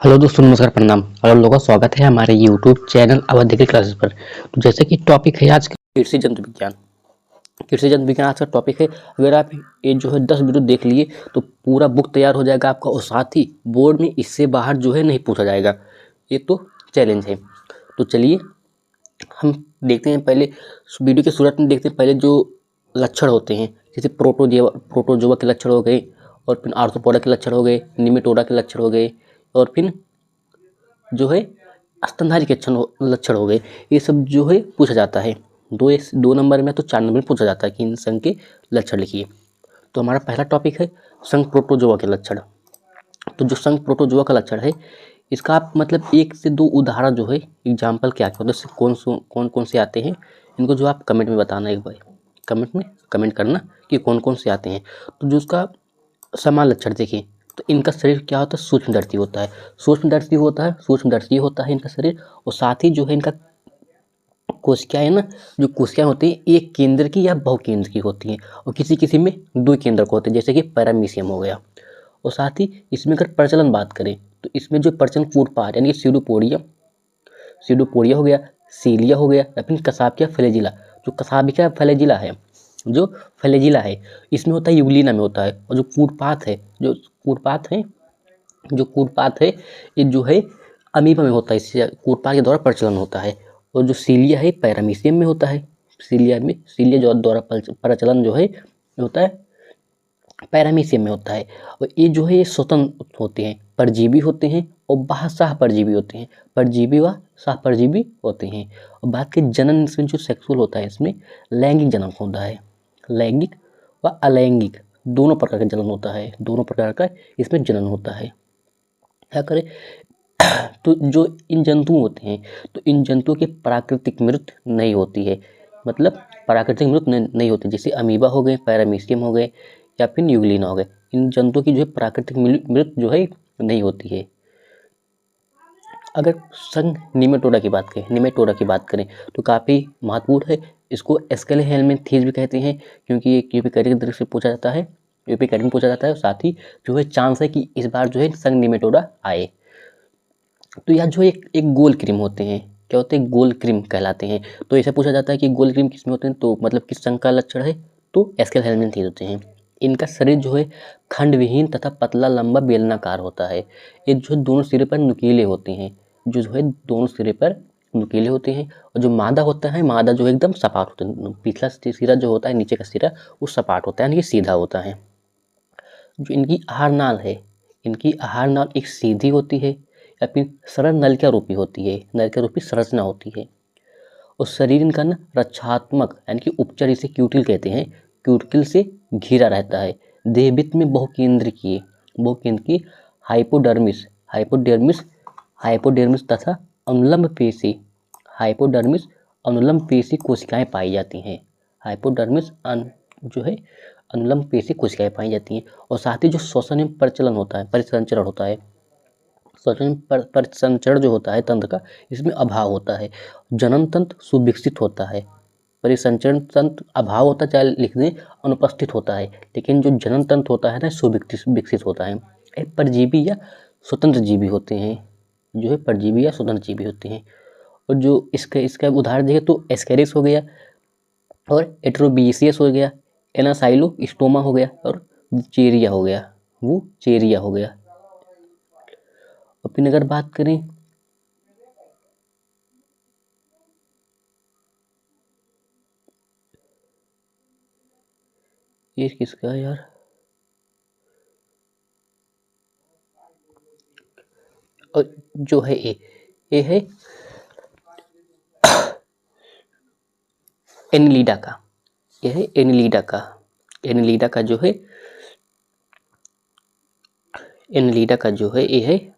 Hello दोस्तों, नमस्कार, प्रणाम और आप लोगों का स्वागत है हमारे यूट्यूब चैनल अवध क्लासेस पर। तो जैसे कि टॉपिक है आज का कृषि जंतु विज्ञान। कृषि जंतु विज्ञान आज का टॉपिक है। अगर आप ये जो है 10 वीडियो देख लिए तो पूरा बुक तैयार हो जाएगा आपका, और साथ ही बोर्ड में इससे बाहर जो है नहीं पूछा जाएगा। ये तो चैलेंज है। तो चलिए हम देखते हैं। पहले वीडियो की शुरुआत में देखते हैं पहले जो लक्षण होते हैं, जैसे प्रोटोजोआ के लक्षण हो गए, और फिर आर्थ्रोपोडा के लक्षण हो गए, निमेटोडा के लक्षण हो गए, और फिर जो है स्तनधारी के लक्षण हो गए। ये सब जो है पूछा जाता है। 2 नंबर में तो 4 नंबर में पूछा जाता है कि इन संघ के लक्षण लिखिए। तो हमारा पहला टॉपिक है संघ प्रोटोजोआ के लक्षण। तो जो संघ प्रोटोजोआ का लक्षण है, इसका आप मतलब 1 से 2 उदाहरण जो है एग्जाम्पल क्या क्या होता है, कौन कौन से आते हैं, इनको जो आप कमेंट में बताना। एक बार कमेंट में कमेंट करना कि कौन कौन से आते हैं। तो जो उसका समान लक्षण देखिए, तो इनका शरीर क्या होता है, सूक्ष्मदर्शी होता है। सूक्ष्मदर्शी होता है इनका शरीर, और साथ ही जो है इनका कोशिकाएं ना, जो कोशिकाएं होती हैं एक केंद्र की या बहुकेंद्र की होती हैं, और किसी किसी में 2 केंद्र को होते हैं, जैसे कि पैरामीशियम हो गया। और साथ ही इसमें अगर प्रचलन बात करें तो इसमें जो प्रचलन कूटपाट यानी कि सीडोपोडिया हो गया, सीलिया हो गया, या फिर कसाबिया फ्लैजिला। जो कसाबिया फ्लैजिला है, जो फ्लैजिला है, इसमें होता है, यूग्लिना में होता है। और जो कूटपात है ये जो है अमीबा में होता है, इससे कूटपात के द्वारा प्रचलन होता है। और जो सीलिया है पैरामीशियम में होता है। सीलिया जो द्वारा प्रचलन जो है होता है पैरामीशियम में होता है। और ये जो है ये स्वतंत्र होते हैं, परजीवी होते हैं, और बाह्य परजीवी होते हैं। परजीवी व परजीवी होते हैं। और बात की जनन, इसमें जो सेक्सुअल होता है इसमें लैंगिक जनन होता है। लैंगिक व अलैंगिक दोनों प्रकार का जनन होता है, दोनों प्रकार का इसमें जनन होता है। क्या करें तो जो इन जंतु होते हैं, तो इन जंतुओं की प्राकृतिक मृत्यु नहीं होती है। मतलब प्राकृतिक मृत्यु नहीं होती, जैसे अमीबा हो गए, पैरामीशियम हो गए, या फिर यूग्लिना हो गए। इन जंतुओं की जो है प्राकृतिक मृत्यु जो है नहीं होती है। अगर संघ निमेटोडा की बात करें तो काफ़ी महत्वपूर्ण है। इसको एस्केलेहेल्मिंथेस भी कहते हैं, क्योंकि ये यूपी कैटेगरी की तरफ से पूछा जाता है, और साथ ही जो है चांस है कि इस बार जो है संघ निमेटोडा आए। तो यह जो एक गोल क्रीम होते हैं, क्या होते हैं, गोल क्रीम कहलाते हैं। तो ऐसा पूछा जाता है कि गोल क्रीम किसमें होते हैं, तो मतलब किस संघ का लक्षण है, तो एस्केलेहेल्मिंथेस होते हैं। इनका शरीर जो है खंड विहीन तथा पतला लंबा बेलनाकार होता है। ये जो है दोनों सिरे पर नुकीले होते हैं, दोनों सिरे पर नुकीले होते हैं। और जो मादा होता है, मादा जो एकदम सपाट होता है, पिछला सिरा जो होता है, नीचे का सिरा वो सपाट होता है, यानी कि सीधा होता है। जो इनकी आहार नाल एक सीधी होती है, या फिर सरल नलिका रूपी होती है, नलिका रूपी संरचना होती है। और शरीर इनका ना रक्षात्मक यानी कि उपचर, इसे क्यूटिल कहते हैं, क्यूटिल से घिरा रहता है। देहभित में बहुकेंद्र की हाइपोडर्मिस हाइपोडर्मिस तथा अनुलंब पेशी कोशिकाएं पाई जाती हैं। जो है अनुलंब पेशी कोशिकाएं पाई जाती हैं। और साथ ही जो श्वसन एवं परिचलन होता है, परिसंचरण होता है, परिसंचरण जो होता है तंत्र का, इसमें अभाव होता है। जनन तंत्र सुविकसित होता है, परिसंचरण तंत्र अभाव होता है, चाहे लिख दें अनुपस्थित होता है, लेकिन जो जनन तंत्र होता है ना सुविकसित होता है। परजीवी या स्वतंत्र जीवी होते हैं, जो है परजीवी या स्वतंत्र जीवी होते हैं। और जो इसका उदाहरण देखें तो एस्केरिस हो गया, और एट्रोबियसियस हो गया, एनासाइलोस्टोमा हो गया, और चेरिया हो गया। और फिर अगर बात करें ये किसका यार, और जो है ये है एनिलीडा का, ये है एनिलीडा का जो है ये है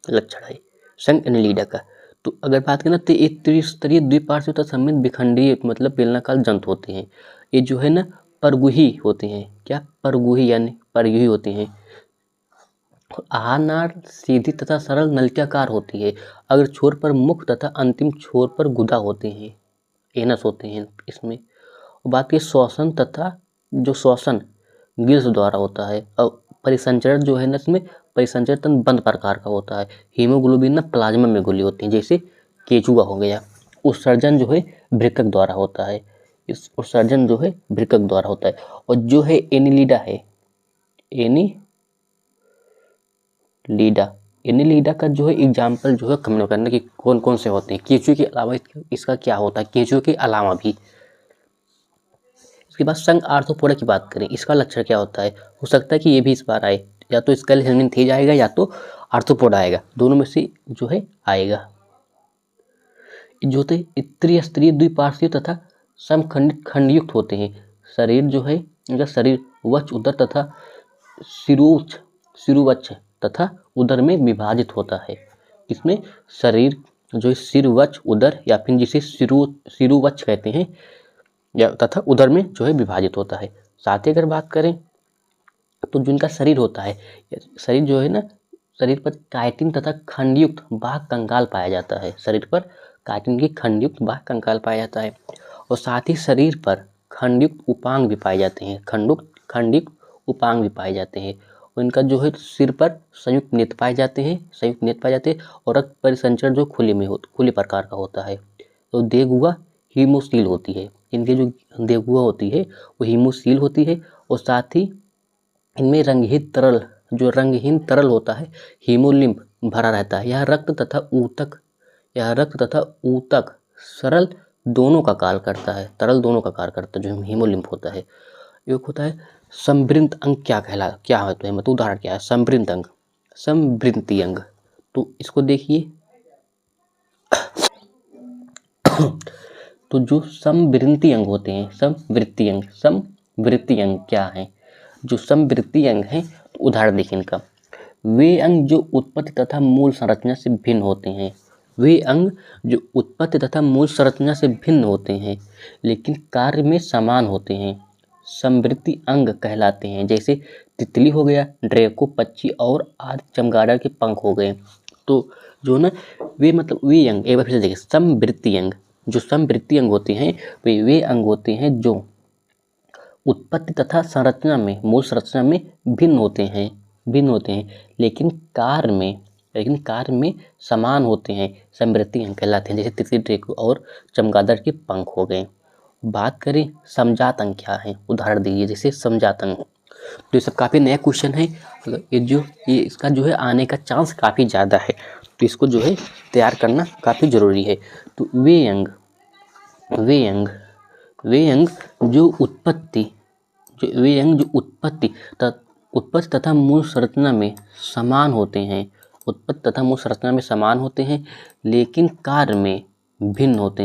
लक्षण है संघ एनिलीडा का। तो अगर बात करें तो ये त्रिस्तरीय द्विपार्श्व तथा सममित विखंडीय मतलब बेलनाकार जंतु होते हैं। ये जो है ना परगुही होते हैं, क्या परगुही यानी परगुही होते हैं। आहार नाल सीधी तथा सरल नलिकाकार होती है। अगर छोर पर मुख तथा अंतिम छोर पर गुदा होते हैं, एनस होते हैं इसमें। बात की श्वसन तथा जो श्वसन गिल्स द्वारा होता है, और परिसंचरण जो है ना इसमें परिसंचरण तंत्र बंद प्रकार का होता है। हीमोग्लोबिन ना प्लाज्मा में घुली होती है, जैसे केचुआ हो गया। उत्सर्जन जो है वृक्क द्वारा होता है, इस उत्सर्जन जो है वृक्क द्वारा होता है। और जो है एनिलिडा है, एनिलिडा का जो है एग्जाम्पल जो है कमेंट करना कि कौन कौन से होते हैं। केंचुए के अलावा इसका क्या होता है, केंचुए के अलावा भी। इसके बाद संघ आर्थ्रोपोडा की बात करें, इसका लक्षण क्या होता है। हो सकता है कि ये भी इस बार आए, या तो स्केल हेलमिनथेज आएगा या तो आर्थ्रोपोडा आएगा, दोनों में से जो है आएगा। जो होते त्रिस्तरीय द्विपार्श्वीय तथा समखंडित खंडयुक्त होते हैं। शरीर जो है इनका शरीर वक्ष उदर तथा सिरुवक्ष तथा उदर में विभाजित होता है। इसमें शरीर जो है सिर वक्ष उदर या फिर जिसे सिरुवक्ष कहते हैं या तथा उदर में जो है विभाजित होता है। साथ ही अगर बात करें तो जिनका शरीर होता है, शरीर जो है ना, शरीर पर काइटिन तथा खंडयुक्त बाह्य कंकाल पाया जाता है। शरीर पर काइटिन की खंडयुक्त बाह्य कंकाल पाया जाता है। और साथ ही शरीर पर खंडयुक्त उपांग भी पाए जाते हैं, खंडयुक्त उपांग भी पाए जाते हैं। उनका जो है सिर पर संयुक्त नेत्र पाए जाते हैं, और रक्त परिसंचरण जो खुले प्रकार का होता है। तो देगुआ हीमोसील होती है, इनके जो देगुआ होती है वो हीमोसील होती है। और साथ ही इनमें रंगहीन तरल होता है, हीमोलिम्फ भरा रहता है। यह रक्त तथा ऊतक सरल दोनों का कार्य करता है, तरल दोनों का कार्य करता है जो हीमोलिम्फ होता है। एक होता है संवृंत अंग, क्या होता है, मतलब उदाहरण क्या है, संवृंती अंग। तो इसको देखिए तो जो समवृत्ति अंग होते हैं, समवृत्ति अंग क्या है, जो समवृत्ति अंग है, तो उदाहरण देखिए इनका। वे अंग जो उत्पत्ति तथा मूल संरचना से भिन्न होते हैं, लेकिन कार्य में समान होते हैं, समवृत्ति अंग कहलाते हैं। जैसे तितली हो गया, ड्रैको पक्षी और आदि चमगादड़ के पंख हो गए। तो जो ना वे अंग, एक बार फिर से देखिए, समवृत्ति अंग, जो समवृत्ति अंग होते हैं वे अंग होते हैं जो उत्पत्ति तथा संरचना में, मूल संरचना में भिन्न होते हैं, लेकिन कार्य में समान होते हैं, समवृत्ति अंग कहलाते हैं। जैसे तितली, ड्रैको और चमगादड़ के पंख हो गए। बात करें समजात अंग क्या है, उदाहरण दीजिए जैसे समजात अंग। तो ये सब काफ़ी नया क्वेश्चन है, ये इसका जो है आने का चांस काफ़ी ज़्यादा है, तो इसको जो है तैयार करना काफ़ी ज़रूरी है। तो वे अंग जो उत्पत्ति तथा मूल संरचना में समान होते हैं, लेकिन कार्य में भिन्न होते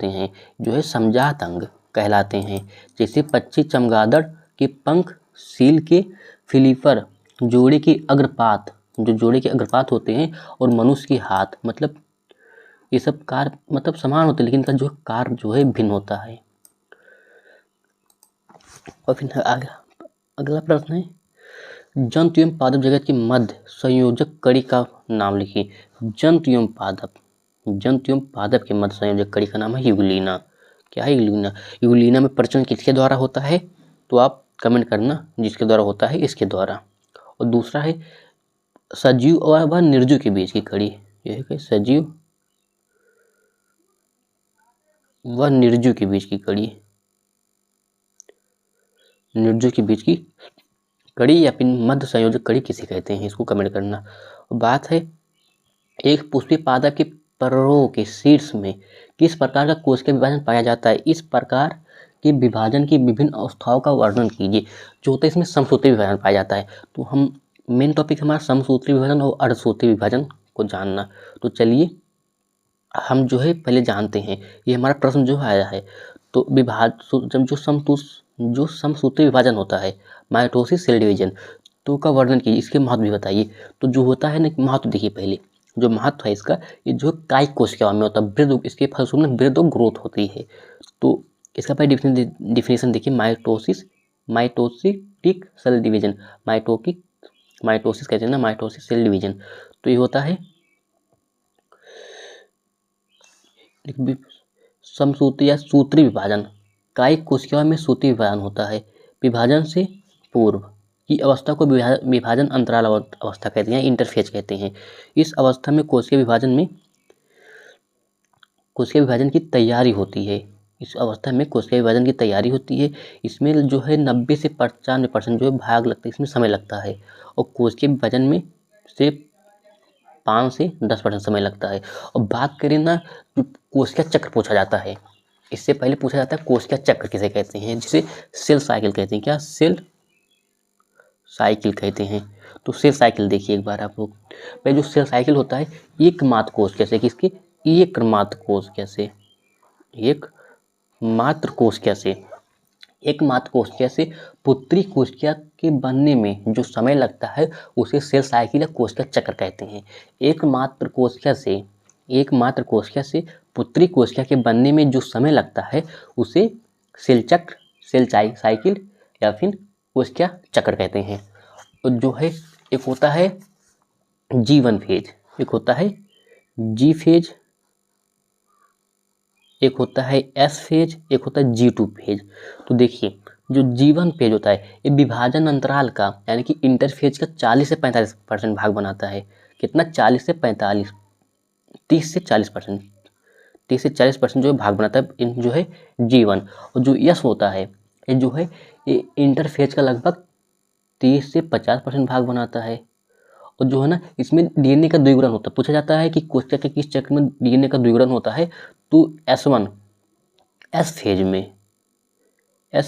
हैं, जो है समजात अंग कहलाते हैं। जैसे पक्षी चमगादड़ के पंख, सील के फिलीपर, जोड़े के अग्रपात होते हैं, और मनुष्य के हाथ, मतलब ये सब कार्य समान होते हैं, लेकिन इनका जो कार्य जो है भिन्न होता है। और फिर अगला प्रश्न है, जंतु एवं पादप जगत की मध्य संयोजक कड़ी का नाम लिखिए। जंतु एवं पादप के मध्य संयोजक कड़ी का नाम है यूग्लिना। क्या है यूग्लिना में प्रचलन किसके द्वारा होता है, तो आप कमेंट करना, जिसके द्वारा होता है इसके द्वारा। और दूसरा है सजीव और निर्जीव के बीच की कड़ी, यह है सजीव व निर्जीव के बीच की कड़ी, या फिर मध्य संयोजक कड़ी किसे कहते हैं, इसको कमेंट करना। बात है एक पुष्पीय पादप के परों के शीर्ष में किस प्रकार का कोशिका विभाजन पाया जाता है। इस प्रकार के विभाजन की विभिन्न अवस्थाओं का वर्णन कीजिए। जो होता है इसमें समसूत्री विभाजन पाया जाता है। तो हम मेन टॉपिक हमारा समसूत्री विभाजन और अर्धसूत्री विभाजन को जानना। तो चलिए हम जो है पहले जानते हैं, ये हमारा प्रश्न जो आया है। तो जो समसूत्री विभाजन होता है, माइटोसिस, सेल डिवीजन, तो का वर्णन कीजिए, इसके महत्व भी बताइए। तो जो होता है ना, महत्व देखिए पहले, जो महत्व है इसका, ये जो कायिक कोशिकाओं में होता है, वृद्धि, इसके फलस्वरूप में वृद्धि और ग्रोथ होती है। तो इसका पहले डिफिनेशन देखिए, माइटोसिटिक सेल डिवीजन, माइटोसिस कहते हैं ना, माइटोसिस सेल डिवीजन। तो ये होता है समसूत्री या सूत्री विभाजन। कायिक कोशिकाओं में सूत्री विभाजन होता है। विभाजन से पूर्व की अवस्था को विभाजन अंतराल अवस्था कहते हैं, इंटरफेज कहते हैं। इस अवस्था में कोशिकीय विभाजन की तैयारी होती है। इस अवस्था में कोशिकीय विभाजन की तैयारी होती है। इसमें जो है 90 से 95% जो है भाग लगता है, इसमें समय लगता है। और कोशिकीय विभाजन में सिर्फ 5 से 10% समय लगता है। और बात करें ना, जो कोशिका चक्र पूछा जाता है, इससे पहले पूछा जाता है कोशिका चक्र किसे कहते हैं, जिसे सेल साइकिल कहते हैं। क्या? सेल साइकिल कहते हैं। तो सेल साइकिल देखिए एक बार आप लोग। पहले जो सेल साइकिल होता है, एक मात्र कोश कैसे, किसकी? एक मात्र कोश कैसे, एक मात्र कोश कैसे, एक मात्र कोशिका से पुत्री कोशिका के बनने में जो समय लगता है उसे सेल साइकिल या कोशिका चक्र कहते हैं। एक मात्र कोशिका से पुत्री कोशिका के बनने में जो समय लगता है उसे सेल चक्र, सेल साइकिल या फिर कोशिका चक्र कहते हैं। तो जो है एक होता है G1 फेज, एक होता है G फेज, एक होता है S फेज, एक होता है G2 फेज। तो देखिए जो G1 फेज होता है ये विभाजन अंतराल का यानी कि इंटरफेज का 40 से 45% भाग बनाता है। कितना? 40 से 45, 30 से 40%, 30 से 40% जो है भाग बनाता है जो है G1। और जो S होता है ये जो है ये इंटरफेज का लगभग 30 से 50% भाग बनाता है। और जो है ना इसमें डीएनए का द्विगुणन होता है। पूछा जाता है कि कोशिका के किस चक्र में डीएनए का द्विगुणन होता है, तो S1 एस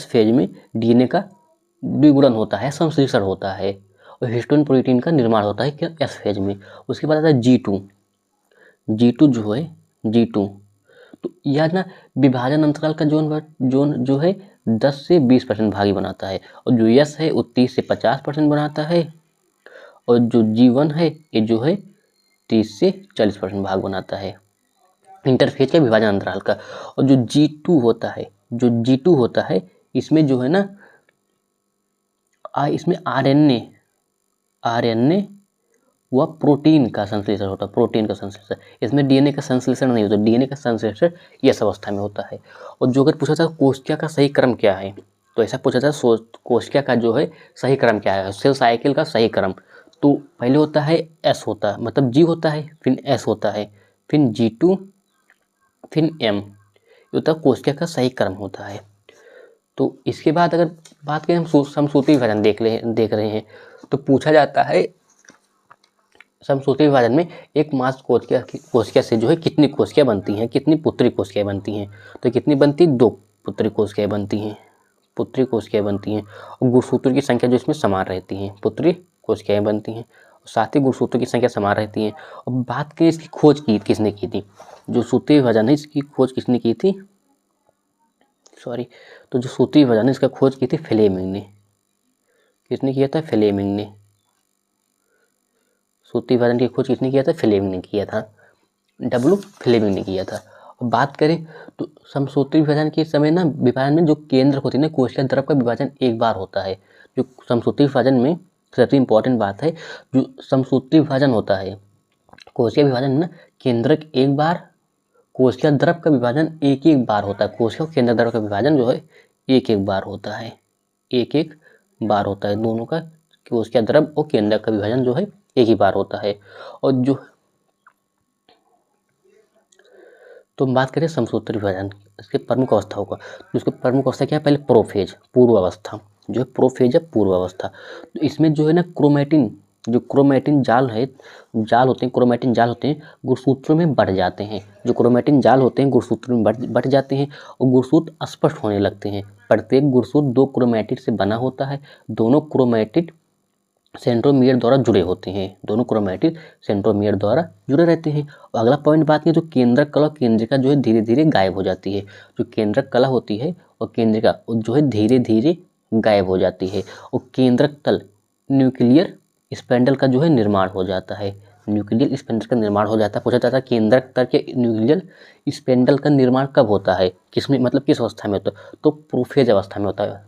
फेज में डीएनए का द्विगुणन होता है, संश्लेषण होता है और हिस्टोन प्रोटीन का निर्माण होता है क्या? एस फेज में। उसके बाद आता है G2 जो है G2, तो यह ना विभाजन अंतराल का जोन जो है 10 से 20% भागी बनाता है। और जो यस है वो 30 से 50% बनाता है। और जो G1 है ये जो है 30 से 40% भाग बनाता है इंटरफेज का विभाजन अंतराल का। और जो G2 होता है इसमें जो है ना इसमें आरएनए व प्रोटीन का संश्लेषण होता है, प्रोटीन का संश्लेषण। इसमें डीएनए का संश्लेषण नहीं होता, डीएनए का संश्लेषण इस अवस्था में होता है। और जो अगर पूछा था कोशिका का सही क्रम क्या है, तो ऐसा पूछा था कोशिका का जो है सही क्रम क्या है, सेल साइकिल का सही क्रम। तो पहले होता है एस होता है, मतलब जी होता है, फिर एस होता है, फिर G2, फिर एम, ये होता है कोशिका का सही क्रम होता है। तो इसके बाद अगर बात करें हम समसूत्री विभाजन देख रहे हैं, तो पूछा जाता है समसूत्री विभाजन में एक मात्र कोशिका से जो है कितनी कोशिकाएं बनती हैं, कितनी पुत्री कोशिकाएं बनती हैं। तो कितनी बनती? 2 पुत्री कोशिकाएं बनती हैं, पुत्री कोशिकाएं बनती हैं। और गुणसूत्रों की संख्या जो इसमें समान रहती हैं, पुत्री कोशिकाएं बनती हैं, साथ ही गुणसूत्रों की संख्या समान रहती है। और बात करें इसकी खोज किसने की थी, जो सूत्री विभाजन है इसकी खोज किसने की थी, तो जो सूत्री विभाजन है इसका खोज की थी फ्लेमिंग ने। किसने किया था? फ्लेमिंग ने। सूत्री विभाजन की खोज किसने किया था? फ्लेमिंग ने किया था, फ्लेमिंग ने किया था। और बात करें तो समसूत्री विभाजन के समय ना विभाजन में जो केंद्र होती है ना कोशिका द्रव का विभाजन एक बार होता है। जो समसूत्री विभाजन में सबसे इम्पोर्टेंट बात है, जो समसूत्री विभाजन होता है कोशिका विभाजन ना केंद्रक एक बार, कोशिका द्रव का विभाजन एक बार होता है। कोशिका और केंद्र द्रव का विभाजन जो है एक बार होता है, एक बार होता है। दोनों का कोशिका द्रव और केंद्र का विभाजन जो है एक ही बार होता है। और जो तो हम बात करें समसूत्री विभाजन इसके प्रमुख अवस्थाओं का, तो इसके प्रमुख अवस्था क्या है? पहले प्रोफेज, पूर्व अवस्था, जो है प्रोफेज है पूर्व अवस्था। तो इसमें जो है ना क्रोमैटिन जाल होते हैं गुणसूत्रों में बढ़ जाते हैं। जो क्रोमैटिन जाल होते हैं गुणसूत्रों में बढ़ जाते हैं और गुणसूत्र अस्पष्ट होने लगते हैं। प्रत्येक गुणसूत्र 2 क्रोमैटिड से बना होता है। दोनों क्रोमैटिड सेंट्रोमियर द्वारा जुड़े होते हैं, दोनों क्रोमैटिड सेंट्रोमियर द्वारा जुड़े रहते हैं। और अगला पॉइंट बात की जो केंद्रक कला केंद्रिका जो है धीरे धीरे गायब हो जाती है। जो केंद्रक कला होती है और केंद्रिका जो है धीरे धीरे गायब हो जाती है। और केंद्रक तल न्यूक्लियर स्पेंडल का जो है निर्माण हो जाता है, न्यूक्लियर स्पेंडल का निर्माण हो जाता है। पूछा जाता है केंद्रक तल के न्यूक्लियर स्पेंडल का निर्माण कब होता है, किसमें, मतलब किस अवस्था में होता है? तो प्रोफेज अवस्था में होता है,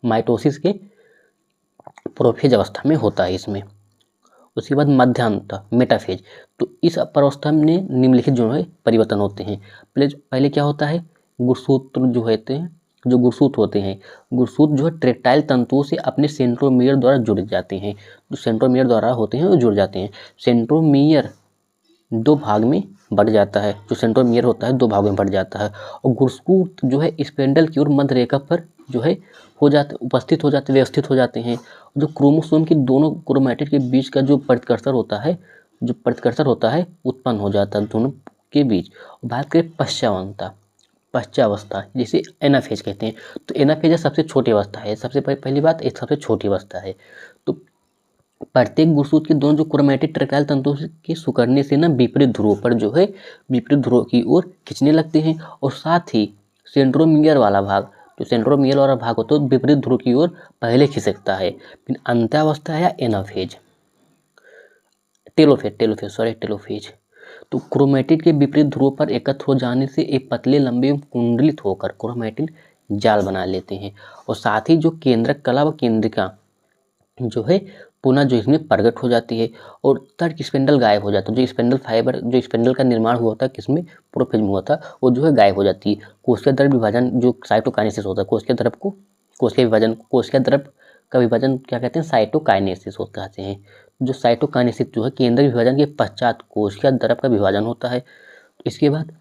माइटोसिस के प्रोफेज अवस्था में होता है इसमें। उसके बाद मध्यांतर मेटाफेज, तो इस अवस्था में निम्नलिखित जो है परिवर्तन होते हैं। पहले क्या होता है, गुणसूत्र जो होते हैं जो गुरसूत होते हैं, गुरसूत जो है ट्रेक्टाइल तंतुओं से अपने सेंट्रोमियर द्वारा जुड़ जाते हैं, जो सेंट्रोमियर द्वारा होते हैं वो जुड़ जाते हैं। सेंट्रोमियर दो भाग में बढ़ जाता है, जो सेंट्रोमियर होता है दो भागों में बढ़ जाता है, और गुरसूत जो है स्पेंडल की ओर मध्य रेखा पर जो है उपस्थित हो जाते, व्यवस्थित हो जाते हैं। जो क्रोमोसोम की दोनों क्रोमैटिड के बीच का जो प्रतिकर्षण होता है उत्पन्न हो जाता है दोनों के बीच। बात करें पश्चावस्था जिसे एनाफेज कहते हैं, तो एनाफेज सबसे छोटी अवस्था है। सबसे पहली बात, एक सबसे छोटी अवस्था है। तो प्रत्येक गुरसूत के दोनों जो क्रोमैटिड ट्रेक्टाइल तंतुओं के सिकुड़ने से ना विपरीत ध्रुव पर जो है विपरीत ध्रुव की ओर खींचने लगते हैं, और साथ ही सेंट्रोमियर वाला भाग, जो सेंट्रोमियर वाला भाग होता है विपरीत ध्रुव की ओर पहले खिसकता है। फिर अंत्यावस्था या एनाफेज, टेलोफेज। तो क्रोमैटिड के विपरीत ध्रुव पर एकत्र हो जाने से एक पतले लंबे कुंडलित होकर क्रोमैटिन जाल बना लेते हैं, और साथ ही जो केंद्रक कला व केंद्रिका जो है पुनः जो इसमें प्रकट हो जाती है, और तर्क स्पेंडल गायब हो जाता है। जो स्पेंडल फाइबर, जो स्पेंडल का निर्माण हुआ था किसमें, प्रोफेज में हुआ था, वो जो है गायब हो जाती है। कोशिका द्रव विभाजन जो साइटोकाइनेसिस होता है, कोशिका द्रव का विभाजन क्या कहते हैं, साइटोकाइनेसिस होता है। जो साइटोकाइनेसिस जो है केंद्रीय विभाजन के पश्चात कोशिका द्रव का विभाजन होता है। इसके बाद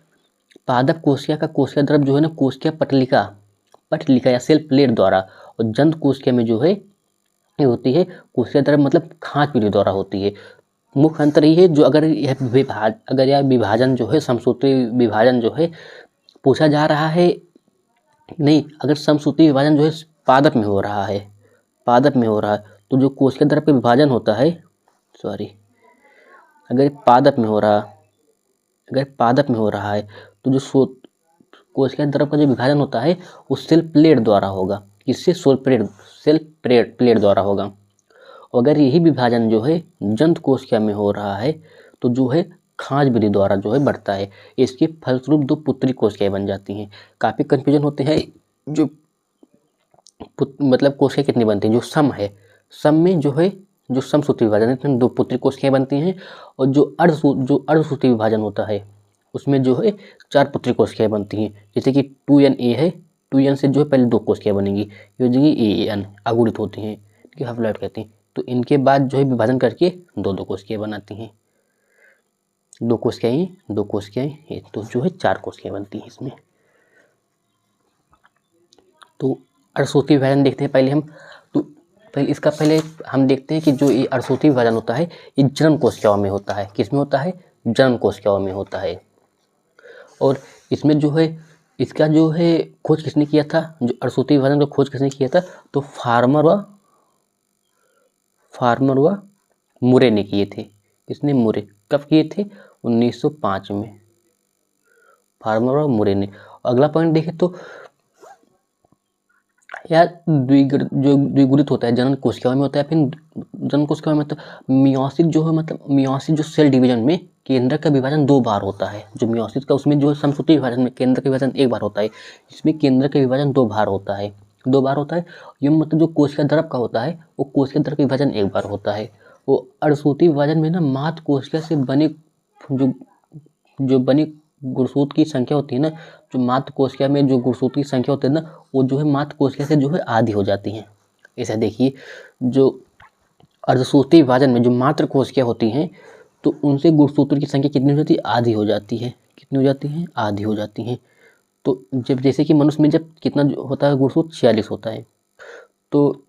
पादप कोशिका का कोशिका द्रव जो है ना कोशिका पटलिका या सेल प्लेट द्वारा, और जंत कोशिका में जो है ये होती है कोशिका द्रव मतलब खांच पीढ़ी द्वारा होती है। मुख्य अंतर ये है, जो अगर यह विभाजन जो है समसूत्री विभाजन जो है पूछा जा रहा है, नहीं, अगर समसूत्री विभाजन जो है पादप में हो रहा है, तो जो कोशिका द्रव का विभाजन होता है, अगर पादप में हो रहा है तो जो कोशिका द्रव का जो विभाजन होता है वो सेल प्लेट द्वारा होगा। किससे, सेल प्लेट द्वारा होगा। अगर यही विभाजन जो है जंत कोशिका में हो रहा है तो जो है खांच विधि द्वारा जो है बढ़ता है। इसके फलस्वरूप दो पुत्री कोशिकाएं बन जाती हैं। काफ़ी कन्फ्यूजन होते हैं, जो मतलब कोशिकाएं कितनी बनती हैं, जो सम में जो है जो समसूत्री विभाजन है दो पुत्री कोशिकाएं बनती हैं, और जो अर्धसूत्री विभाजन होता है उसमें जो है चार पुत्री कोशिकाएं बनती हैं। जैसे कि 2NA है, 2N से जो है पहले दो कोशिकाएं बनेंगी, ये हो जाएंगी AN, अगुणित होती हैं, हैप्लॉइड कहते हैं। तो इनके बाद जो है विभाजन करके दो कोशिकाएं बनाती हैं, दो कोशिकाएं, तो जो है चार कोशिकाएं बनती हैं इसमें। तो अर्धसूत्री विभाजन देखते हैं पहले हम। तो पहले हम देखते हैं कि जो ये अर्धसूत्री विभाजन होता है ये जनन कोशिकाओं में होता है। किसमें होता है, जनन कोशिकाओं में होता है। और इसमें जो है इसका जो है खोज किसने किया था, जो अर्धसूत्री विभाजन का खोज किसने किया था, तो फार्मर व मुरे ने किए थे। किसने, मुरे। कब किए थे, 1905 में, फार्मर व मुरे ने। अगला पॉइंट देखें तो या द्विगुणित होता है, जनन कोशिकाओं में होता है। फिर जनन कोशिकाओं में तो मियोसिस जो है, मतलब मियोसिस जो सेल डिवीजन में केंद्र का विभाजन दो बार होता है। जो मियोसिस का उसमें जो है समसूत्री विभाजन में केंद्र का विभाजन एक बार होता है, इसमें केंद्र का विभाजन दो बार होता है। ये मतलब जो कोशिका द्रव का होता है वो कोशिका द्रव का विभाजन एक बार होता है। वो अर्धसूत्री विभाजन में ना मात्र कोशिका से बने जो बनी गुरसूत की संख्या होती है ना, जो मात्र कोशिका में जो गुरसूत की संख्या होती है ना, वो जो है मात्र कोशिका से जो है आधी हो जाती हैं। ऐसा देखिए, जो अर्धसूत्री विभाजन में जो मात्र कोशिका होती हैं तो उनसे गुरसूत्र की संख्या कितनी हो जाती है, आधी हो जाती है। कितनी हो जाती है, आधी हो जाती हैं। तो जब जैसे कि मनुष्य में जब कितना होता है गुरसूत्र, 46 होता है, तो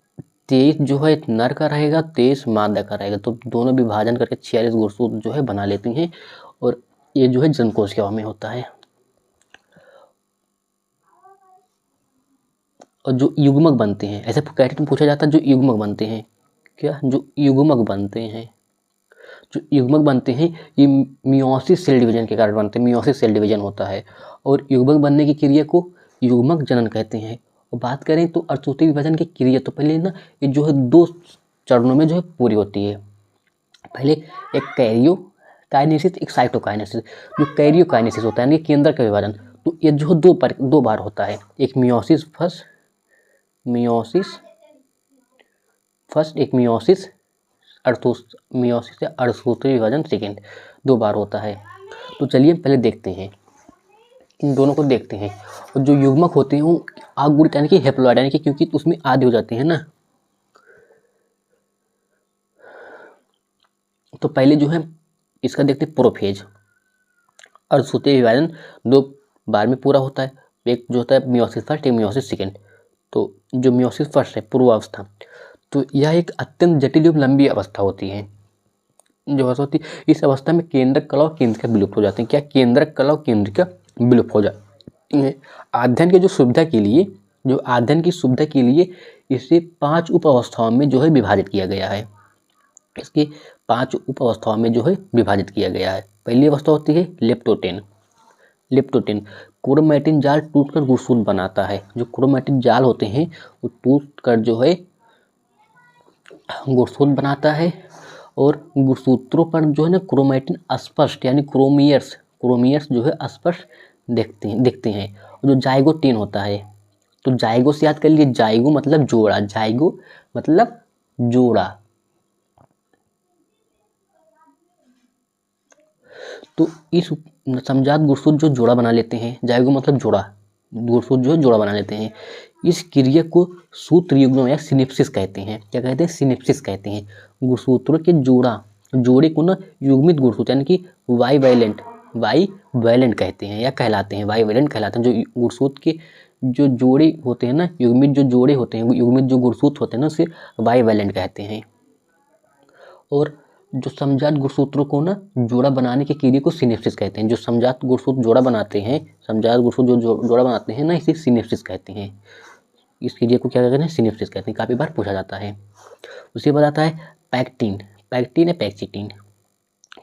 23 जो है नर का रहेगा, 23 मादा का रहेगा, तो दोनों विभाजन करके 46 गुरसूत्र जो है बना लेती हैं, और ये जो है जनन कोशिकाओं में होता है। और जो युग्मक बनते हैं, ऐसे कैटेगरी में पूछा जाता है, जो युग्मक बनते हैं, जो युग्मक बनते हैं ये मियोसिस सेल डिवीजन के कारण बनते हैं। मियोसिस सेल डिवीजन होता है, और युग्मक बनने की क्रिया को युग्मक जनन कहते हैं। और बात करें तो अर्धसूत्री विभाजन की क्रिया, तो पहले ना ये जो है दो चरणों में जो है पूरी होती है। पहले एक कैरियोकाइनेसिस, एक साइटोकाइनेसिस। जो कैरियोकाइनेसिस होता है यानी केंद्र का विभाजन, तो ये जो दो बार होता है। एक मियोसिस फर्स्ट, एक मियोसिस या अर्धसूत्री विभाजन सेकेंड, दो बार होता है। तो चलिए पहले देखते हैं, इन दोनों को देखते हैं। और जो युग्मक होते हैं वो अगुणित यानी कि हैप्लॉइड यानी कि क्योंकि उसमें आधे हो जाते हैं ना। तो पहले जो है इसका देखते हैं प्रोफेज। अर्धसूत्रीय विभाजन 2 बार में पूरा होता है। एक जो होता है मियोसिस फर्स्ट, एक मियोसिस सेकेंड। तो जो मियोसिस फर्स्ट है पूर्वावस्था, तो यह एक अत्यंत जटिल एवं लंबी अवस्था होती है। जो अवस्था होती है इस अवस्था में केंद्रक कला और केंद्रिका विलुप्त हो जाते हैं। क्या? केंद्रक कला और केंद्रिका विलुप्त हो जाती है। अध्ययन की जो सुविधा के लिए, जो अध्ययन की सुविधा के लिए इसे 5 उप अवस्थाओं में जो है विभाजित किया गया है। इसके 5 उप अवस्थाओं में जो है विभाजित किया गया है। पहली अवस्था होती है लेप्टोटेन। लेप्टोटेन क्रोमैटिन जाल टूटकर गुणसूत्र बनाता है। जो क्रोमैटिन जाल होते हैं वो टूटकर जो है गुणसूत्र बनाता है और गुणसूत्रों पर जो है ना क्रोमैटिन अस्पष्ट यानी क्रोमियर्स जो है अस्पष्ट दिखते हैं। और जो जाइगोटिन होता है, तो जाइगो से याद कर लीजिए, जाइगो मतलब जोड़ा, जाइगो मतलब जोड़ा। तो इस समजात गुणसूत्र जो जोड़ा बना लेते हैं, जाइगो मतलब जोड़ा, गुणसूत्र जो जोड़ा बना लेते हैं, इस क्रिया को सूत्र युग्म या सिनेप्सिस कहते हैं। क्या कहते हैं? सिनेप्सिस कहते हैं। गुणसूत्रों के जोड़े को ना युग्मित गुणसूत्र यानी कि बाईवैलेंट कहते हैं या कहलाते हैं, बाईवैलेंट कहलाते हैं। जो गुणसूत्र के जो जोड़े होते हैं ना, युग्मित जो जोड़े होते हैं, युग्मित जो गुणसूत्र होते हैं ना, उसे बाईवैलेंट कहते हैं। और जो समजात गुणसूत्रों को ना जोड़ा बनाने की क्रिया को सिनेप्सिस कहते हैं। जो समजात गुणसूत्र जोड़ा बनाते हैं, समजात गुणसूत्र जो जोड़ा बनाते हैं ना, इसे सिनेप्सिस कहते हैं। इस क्रिया को क्या कहते हैं? सिनेप्सिस कहते हैं। काफी बार पूछा जाता है। उसके बाद आता है पैक्टिन। पैक्टिन है पैक्सिटिन।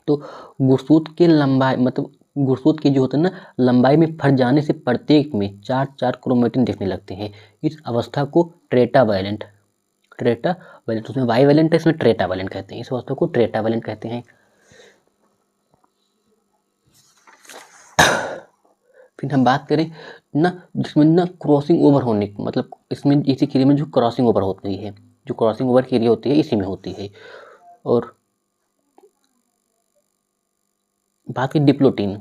तो गुणसूत्र के लंबाई मतलब गुणसूत्र की जो होता है ना लंबाई में फट जाने से प्रत्येक में 4 क्रोमैटिन दिखने लगते हैं। इस अवस्था को ट्रेटावैलेंट उसमें बाईवैलेंट है, इसमें ट्रेटावैलेंट कहते हैं। इस अवस्था को ट्रेटावैलेंट कहते हैं। फिर हम बात करें ना जिसमें ना क्रॉसिंग ओवर होने मतलब इसमें इसी क्रिया में जो क्रॉसिंग ओवर होती है, जो क्रॉसिंग ओवर क्रिया होती है इसी में होती है। और बात की डिप्लोटीन,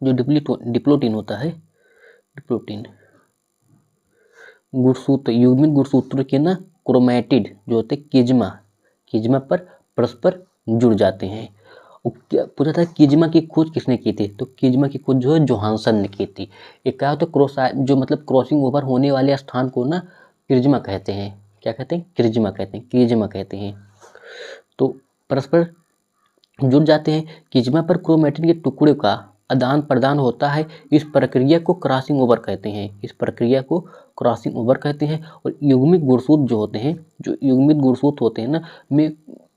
जो डिप्लोटीन होता है, डिप्लोटीन गुणसूत्र युग्मित गुणसूत्र के ना क्रोमैटिड जो होते किज्मा पर परस्पर जुड़ जाते हैं। क्या पूछा था किज्मा की खोज किसने की थी? तो किज्मा की खोज जो है जोहानसन ने की थी। एक क्या होता है जो मतलब क्रॉसिंग ओवर होने वाले स्थान को ना क्रिज्मा कहते हैं। क्या कहते हैं? क्रिज्मा कहते हैं। तो परस्पर जुड़ जाते हैं। किज्मा पर क्रोमैटिन के टुकड़े का आदान प्रदान होता है। इस प्रक्रिया को क्रॉसिंग ओवर कहते हैं। और युग्मित गुणसूत्र जो होते हैं, जो युग्मित गुणसूत्र होते हैं ना, में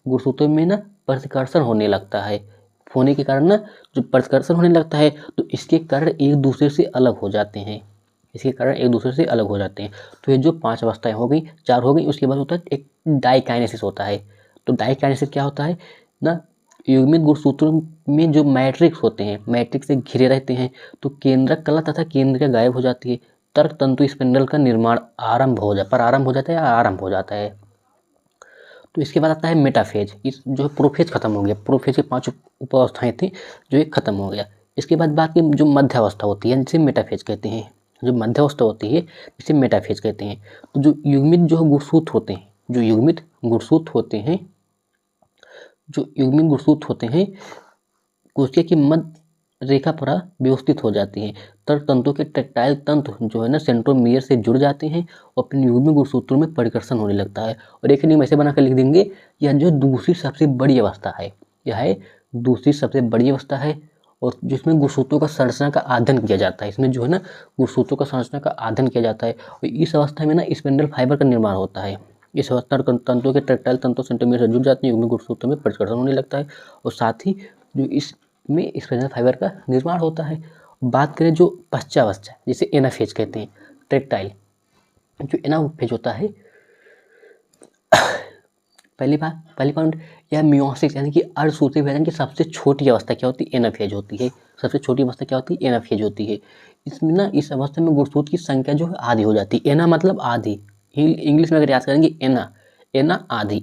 गुणसूत्रों में ना प्रतिकर्षण होने लगता है। होने के कारण ना जो प्रतिकर्षण होने लगता है तो इसके कारण एक दूसरे से अलग हो जाते हैं। तो ये जो 5 अवस्थाएं हो गई, 4 हो गई। उसके बाद होता है एक डाइकाइनेसिस होता है। तो डाइकाइनेसिस क्या होता है ना, युग्मित गुणसूत्रों में जो मैट्रिक्स होते हैं, मैट्रिक्स से घिरे रहते हैं, तो केंद्रक कला तथा केंद्रिका गायब हो जाती है। तर्क तंतु स्पिंडल का निर्माण आरंभ हो जाता है। तो इसके बाद आता है मेटाफेज। इस जो है प्रोफेज खत्म हो गया। प्रोफेज के 5 उप अवस्थाएं थी, जो एक खत्म हो गया। इसके बाद बात की जो मध्य अवस्था होती है जिसे मेटाफेज कहते हैं। जो मध्य अवस्था होती है जिसे मेटाफेज कहते हैं। तो जो युग्मित जो गुणसूत्र होते हैं, कोशिका की मध्य रेखा पर व्यवस्थित हो जाती है। तर्क तंतु के टेक्टाइल तंतु जो है ना सेंट्रोमियर से जुड़ जाते हैं और अपने युग्मित गुणसूत्रों में परिकर्षण होने लगता है। और एक नियम ऐसे बनाकर लिख देंगे, यह जो दूसरी सबसे बड़ी अवस्था है, और जिसमें गुणसूत्रों का संरचना का अध्ययन किया जाता है। इसमें जो है ना गुणसूत्रों का संरचना का अध्ययन किया जाता है। और इस अवस्था में ना स्पिंडल फाइबर का निर्माण होता है। इस अवस्था तंतु के टेक्टाइल तंतु सेंट्रोमियर से जुड़ जाते हैं, युग्मित गुणसूत्रों में परिकर्षण होने लगता है और साथ ही जो इसमें स्पिंडल फाइबर का निर्माण होता है। बात करें जो पश्चावस्था जिसे एनाफेज कहते हैं, टेक्टाइल जो एनाफेज होता है, पहली पॉइंट यह मियोसिस यानी कि अर्धसूत्रीय विभाजन की सबसे छोटी अवस्था क्या होती है? एनाफेज होती है। सबसे छोटी अवस्था क्या होती है? एनाफेज होती है। इसमें ना इस अवस्था में गुणसूत्र की संख्या जो है आधी हो जाती है। एना मतलब आधी, इंग्लिश में अगर याद करेंगे एना आधी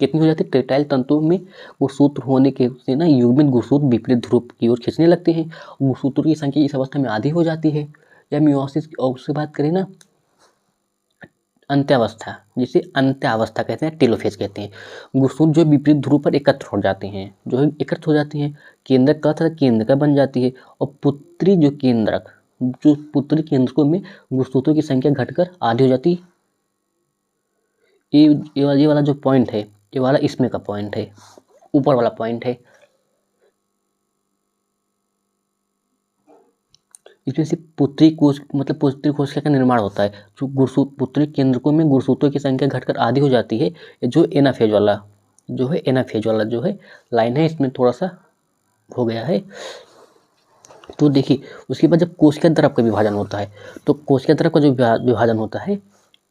कितनी हो जाती है? टेक्टाइल तंतु में गुणसूत्र होने के से ना युग्मित गुणसूत्र विपरीत ध्रुव की ओर खींचने लगते हैं। गुणसूत्रों की संख्या इस अवस्था में आधी हो जाती है। या मियोसिस की, और उससे बात करें ना अंत्यावस्था, जिसे अंत्यावस्था कहते हैं, टेलोफेज कहते हैं। गुणसूत्र जो विपरीत ध्रुव पर एकत्र हो जाते हैं, जो है एकत्र हो जाती हैं, केंद्रक का था केंद्रक बन जाती है, और पुत्री जो केंद्रक, जो पुत्री केंद्रकों में गुणसूत्रों की संख्या घटकर आधी हो जाती। ये वाला जो पॉइंट है, ये वाला इसमें का पॉइंट है, ऊपर वाला पॉइंट है। इसमें से पुत्री कोश मतलब पुत्री कोशिका का निर्माण होता है। जो गुणसूत्र पुत्री केंद्रकों में गुणसूत्रों की संख्या घटकर आधी हो जाती है। जो एनाफेज वाला जो है, एनाफेज वाला जो है लाइन है, इसमें थोड़ा सा हो गया है। तो देखिए उसके बाद जब कोशिका द्रव का विभाजन होता है, तो कोशिका द्रव का जो विभाजन होता है,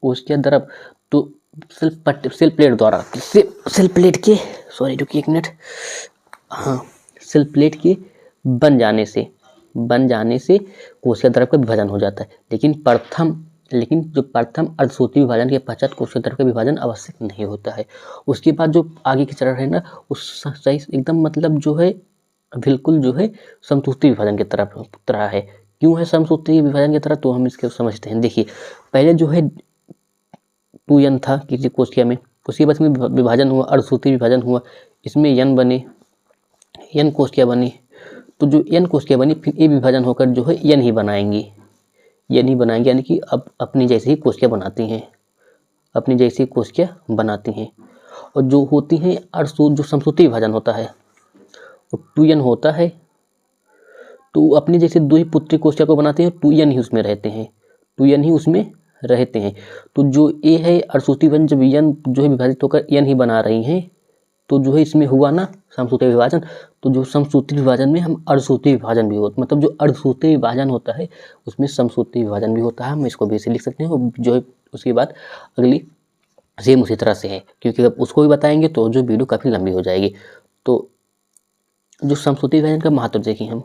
कोशिका द्रव तो सेल प्लेट द्वारा, सेल प्लेट के, सॉरी रुकिए एक मिनट, हाँ, सेल प्लेट के बन जाने से कोशिका द्रव का विभाजन हो जाता है। लेकिन जो प्रथम अर्धसूत्री विभाजन के पश्चात कोशिका द्रव का विभाजन आवश्यक नहीं होता है। उसके बाद जो आगे के चरण है ना, उस सही एकदम मतलब जो है बिल्कुल जो है समसूत्री विभाजन की तरह है। क्यों है समसूत्री विभाजन की तरह, तो हम इसके समझते हैं। देखिए पहले जो है 2n था किसी कोशिका में, उसके बाद में विभाजन हुआ, अर्धसूत्री विभाजन हुआ, इसमें n बने, n कोशिका बनी। तो जो n कोशिका बनी, फिर ये विभाजन होकर जो है n ही बनाएंगी, यानी कि अब अपनी जैसी ही कोशिका बनाती हैं, अपनी जैसी कोशिका बनाती हैं। और जो होती हैं जो समसूत्री विभाजन होता है, वो 2n होता है, तो अपनी जैसे दो ही पुत्री कोशिका को बनाते हैं, 2n ही उसमें रहते हैं, 2n ही उसमें रहते हैं। तो जो ए है अर्धसूत्री विभाजन, जब n जो है विभाजित होकर n ही बना रही हैं, तो जो है इसमें हुआ ना समसूत्री विभाजन। तो जो समसूत्री विभाजन में हम अर्धसूत्री विभाजन भी होता, मतलब जो अर्धसूत्री विभाजन होता है उसमें समसूत्री विभाजन भी होता है। हम इसको भी ऐसे लिख सकते हैं। और जो है उसके बाद अगली सेम उसी तरह से है, क्योंकि अब उसको भी बताएंगे तो जो वीडियो काफ़ी लंबी हो जाएगी। तो जो समसूत्री विभाजन का महत्व देखें हम,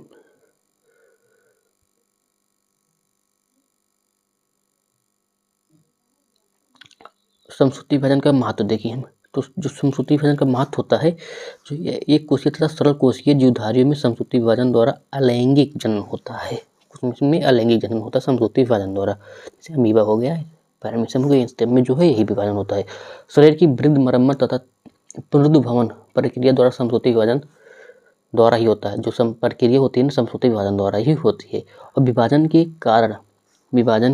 समसूत्री विभाजन का महत्व देखें हम, तो जो समसूत्री विभाजन का महत्व होता है, जो एक कोशिकीय तथा सरल कोशिकीय जीवधारियों में समसूत्री विभाजन द्वारा अलैंगिक जनन होता है। उसमें अलैंगिक जनन होता है समसूत्री विभाजन द्वारा, जैसे अमीबा हो गया, पैरामीशियम हो गया, इन सब में जो है यही विभाजन होता है। शरीर की वृद्धि, मरम्मत तथा पुनरुद्भवन प्रक्रिया द्वारा समसूत्री विभाजन द्वारा ही होता है। जो प्रक्रिया होती है ना, समसूत्री विभाजन द्वारा ही होती है। और विभाजन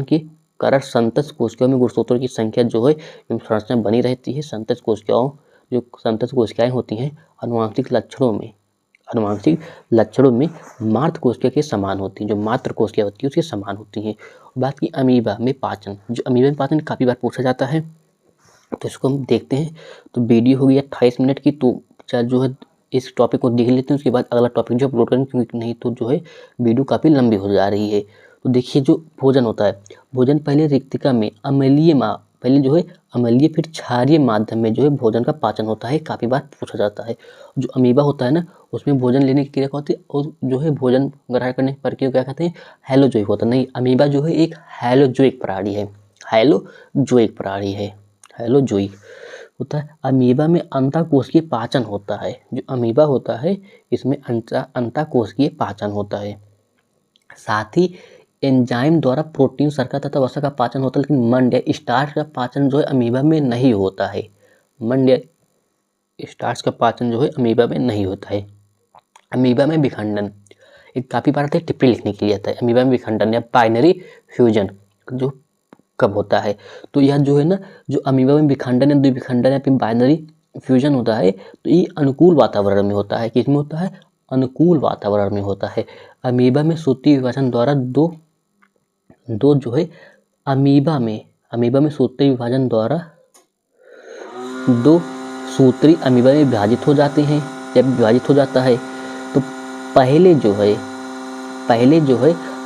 के कारण संतत कोशिकाओं में गुणसूत्रों की संख्या जो है संरचना बनी रहती है। संतत कोशिकाएं होती हैं आनुवांशिक लक्षणों में मात्र कोशिका के समान होती हैं, जो मात्र कोशिका होती है उसके समान होती हैं। बात की अमीबा में पाचन, जो अमीबा में पाचन काफ़ी बार पूछा जाता है, तो इसको हम देखते हैं। तो वीडियो हो गई 28 मिनट की, तो चाहे जो है इस टॉपिक को देख लेते हैं, उसके बाद अगला टॉपिक जो अपलोड करेंगे, क्योंकि नहीं तो जो है वीडियो काफ़ी लंबी हो जा रही है। तो देखिए जो भोजन होता है, भोजन पहले रिक्तिका में पहले जो है अम्लीय फिर क्षारीय माध्यम में जो है भोजन का पाचन होता है, काफ़ी बार पूछा जाता है। जो अमीबा होता है ना, उसमें भोजन लेने की क्रिया क्या होती है, और जो है भोजन ग्रहण करने की प्रक्रिया क्या कहते हैं, हैलोजोइक होता है। नहीं, अमीबा जो है एक हैलोजोइक प्राणी है, हैलोजोइक प्राणी है, हैलोजोइक होता है। अमीबा में अंतःकोशिकीय पाचन होता है। जो अमीबा होता है इसमें अंतःकोशिकीय पाचन होता है। साथ ही एंजाइम द्वारा प्रोटीन, शर्करा तथा वसा का पाचन होता है, लेकिन मंड या स्टार्च का पाचन जो है अमीबा में नहीं होता है। मंड या स्टार्च का पाचन जो है अमीबा में नहीं होता है। अमीबा में विखंडन, एक काफ़ी बार टिप्पणी लिखने के लिए आता है। अमीबा में विखंडन या बाइनरी फ्यूजन जो कब होता है, तो यह जो है ना, जो अमीबा में विखंडन या द्विविखंडन या फिर बाइनरी फ्यूजन होता है, तो ये अनुकूल वातावरण में होता है। किसमें होता है, अनुकूल वातावरण में होता है। अमीबा में सूत्री विभाजन द्वारा दो जो है अमीबा में सूत्री विभाजन द्वारा दो सूत्री अमीबा में विभाजित हो जाते हैं। जब विभाजित हो जाता है तो पहले जो है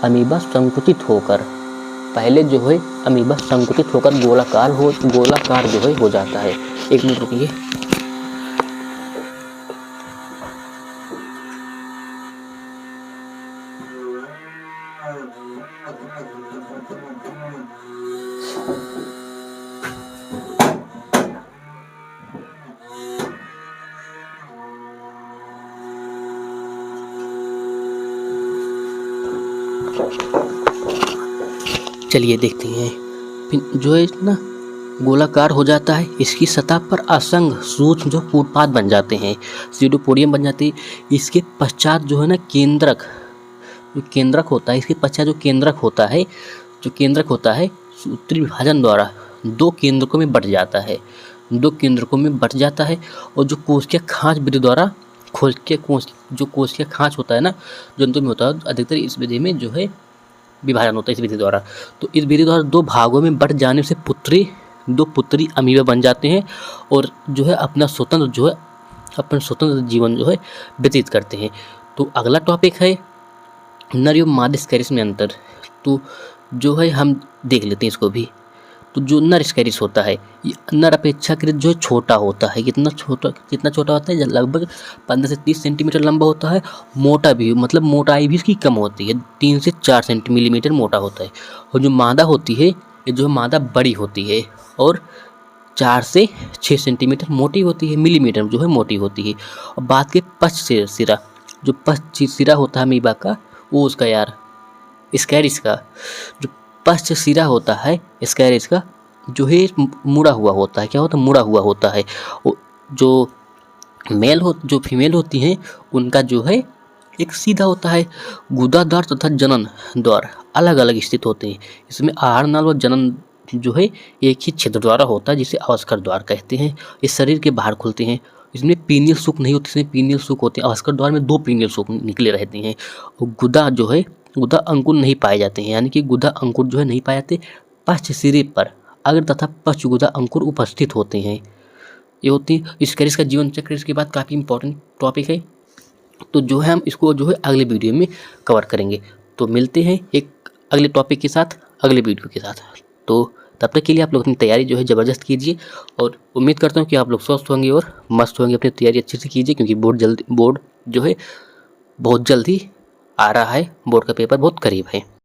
अमीबा संकुचित होकर गोलाकार जो है हो जाता है। एक मिनट रुकिए। चलिए देखते हैं। फिर जो है ना गोलाकार हो जाता है, इसकी सतह पर असंख्य सूक्ष्म जो फुटपाथ बन जाते हैं, सीडोपोडियम बन जाते हैं। इसके पश्चात जो है ना केंद्रक होता है, इसके पश्चात जो केंद्रक होता है सूत्री विभाजन द्वारा दो केंद्रकों में बट जाता है, और जो कोशिका खांच विधि द्वारा कोशिका खांच होता है ना जंतु में होता है, अधिकतर इस विधि में जो है विभाजन होता है इस विधि द्वारा। तो इस विधि द्वारा दो भागों में बट जाने से दो पुत्री अमीबा बन जाते हैं और जो है अपना स्वतंत्र जीवन जो है व्यतीत करते हैं। तो अगला टॉपिक है नर एवं मादा स्कैरिस में अंतर। तो जो है हम देख लेते हैं इसको भी। तो जो नर स्कैरिस होता है ये नर अपेक्षाकृत जो छोटा होता है। कितना छोटा होता है? लगभग 15 से 30 सेंटीमीटर लंबा होता है। मोटा भी, मतलब मोटाई भी इसकी कम होती है, 3 से 4 मिलीमीटर मोटा होता है। और जो मादा होती है ये जो मादा बड़ी होती है और 4 से 6 सेंटीमीटर मोटी होती है, मिलीमीटर जो है मोटी होती है। और बात के पश्च सिरा, जो पश्च सिरा होता है अमीबा का, वो उसका यार स्कैरिस का जो पश्च सिरा होता है स्कैरिस का जो है मुड़ा हुआ होता है। क्या होता है? मुड़ा हुआ होता है। जो फीमेल होती हैं उनका जो है एक सीधा होता है। गुदाद्वार तथा जनन द्वार अलग अलग स्थित होते हैं। इसमें आहार नाल व जनन जो है एक ही छिद्र द्वारा होता है, जिसे अवस्कर द्वार कहते हैं। इस शरीर के बाहर खुलते हैं। इसमें पीनियल सूक नहीं होती, इसमें पीनियल सूक होते हैं। अवस्कर द्वार में 2 पीनियल सूक निकले रहते हैं। और गुदा अंकुर नहीं पाए जाते हैं, यानी कि गुदा अंकुर जो है नहीं पाए जाते। पश्च सिरे पर अग्र तथा पश्च गुदा अंकुर उपस्थित होते हैं। ये होती है स्कैरिस का जीवन चक्र। इसके बाद काफ़ी इंपॉर्टेंट टॉपिक है, तो जो है हम इसको जो है अगले वीडियो में कवर करेंगे। तो मिलते हैं एक अगले टॉपिक के साथ, अगले वीडियो के साथ। तो तब तक के लिए आप लोग अपनी तैयारी जो है ज़बरदस्त कीजिए, और उम्मीद करता हूँ कि आप लोग स्वस्थ होंगे और मस्त होंगे। अपनी तैयारी अच्छे से कीजिए, क्योंकि बोर्ड जो है बहुत जल्दी आ रहा है। बोर्ड का पेपर बहुत करीब है।